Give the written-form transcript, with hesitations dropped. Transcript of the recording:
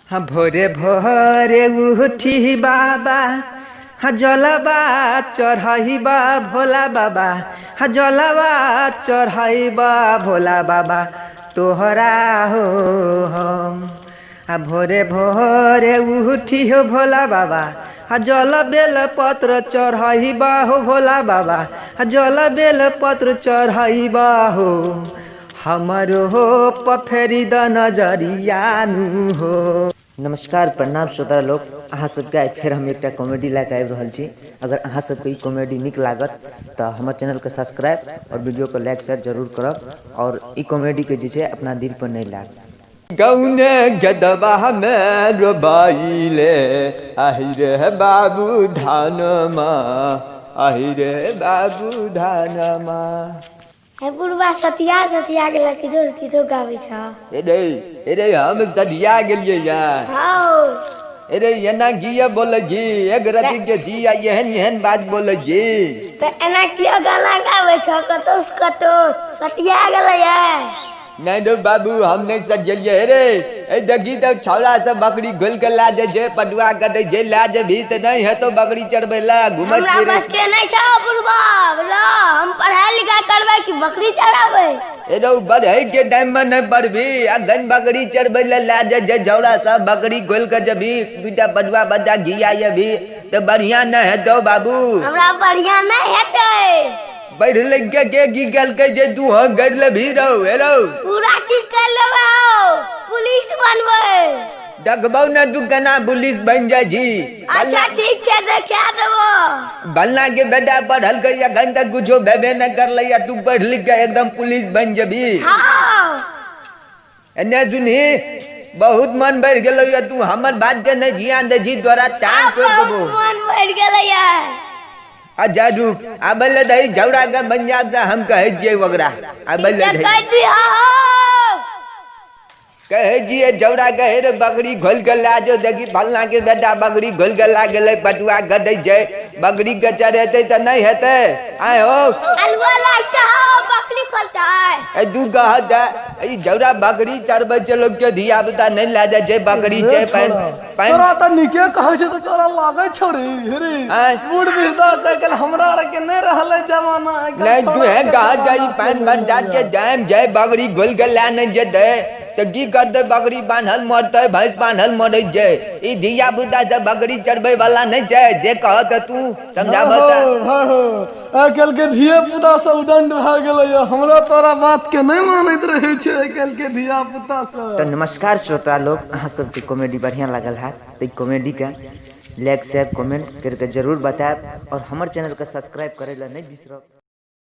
हाँ भोरे भोरे उठी बाबा हाँ जलवा चढ़ाइबा भोला बाबा हाँ जलवा चढ़ाइबा भोला बाबा तोहरा हो हम। हाँ भोरे भोरे उठी हो भोला बाबा हाँ जल बेल पत्र चढ़ाइबा हो भोला बाबा हाँ जल बेल पत्र चढ़ाइबा हो हमारो हो पफेरी द नजरियानु हो। नमस्कार प्रणाम श्रोता लोग, अहाँ सबके आइ फिर हम एक कॉमेडी लाइक आबि रहल छी। अगर अहाँ सबके ई कॉमेडी निक लागत तो हमर चैनल के सब्सक्राइब और वीडियो को लाइक शेयर जरूर करब और ई कॉमेडी के जे छै अपना दिल पर नहीं लाग। गौने गदबा में रोबाइले आहि रे बाबू धानमा आहि रे बाबू धानमा। हे बुढ़वा सतिया सतिया गेल कितो गाबै छ। एरे हम सदिया गेलिए यार। हां एरे एना गिया बोले जी एक रति के जी आ एहन बात बोले जी त एना कियो गाना गाबै छ कतो सतिया गेल यार। नहीं रो बाबू हम नहीं सजिए रे। ए देखी तो छौला से बकरी घोल के ला जे जे पटुआ कटे जे ला जे भी त नहीं है तो बकरी चढ़बे ला घुमत हमरा बस के नहीं छ बुढ़वा बोला हम पढ़ाई लिखाई करबै कि बकरी चढ़ाबै। ए रो बढ़ई के टाइम में नहीं पढ़बी आ गन बकरी चढ़बे ला जे जे झौड़ा से बकरी घोल के जबी दूटा पटुआ बच्चा घिया ये भी तो बढ़िया न है तो बाबू। हमरा बढ़िया नहीं हेतै। बैठ लग के की गल के जे तू हो गड़ ले भी रहो हेरो पूरा चीज कर लेबो पुलिस बनबै। डकबौ न तू कना पुलिस बन जा जी। अच्छा ठीक छै देखा देबो। बल्ला के बेटा पढ़ल के या घंटा कुछो भेबे न कर लिया तू पढ़ लिख के एकदम पुलिस बन जबी। हां एने सुनी बहुत मन बढ़ गेलो या तू हमर बात के नहीं ध्यान दे जी तोरा टाइम पे देबो। मन बढ़ गेलै यार। अच्छा रुक आबल दही झौड़ा के पंजाब से हम कहे जिए वगरा आबल दही कह दिया कहे जिए झौड़ा कहे रे बकरी घोल के ला जो देखी फलना के बेटा बकरी घोल के ला गेले पटुआ गडै जे बकरी के चढ़ेते त नहीं हेते आए हो अलवा लास्ट हो बकरी खोलता ए दू कहत ई झौड़ा बकरी चढ़बे चलो के धिया पुता नहीं ला जा जे बकरी जे पैन तोरा त निके कहै छै त तोरा लागै छौ रे रे बूढ़ बिरदा कहल हमरा रे के नहीं रहले जमाना नहीं तू है कहत जाई पैन भर जात के जाम जय बकरी घोल के ला नहीं जे दे तो की कर दे बकरी बांधल मरते भैंस बांधल मरे जे ई धिया पुता से बकरी चढ़बे वाला नहीं जे जे कहत तू समझाबत आजकल के धिया पुता सब दंड भ गेलै हमरा तोरा बात के नहीं मानैत रहे छै आजकल के धिया पुता सब। तो नमस्कार श्रोता लोग, अहाँ सबके कॉमेडी बढ़िया लगल है तो कॉमेडी का लाइक शेयर कमेंट करके जरूर बताएब और हमारे चैनल का सब्सक्राइब करे ला नहीं बिसरब।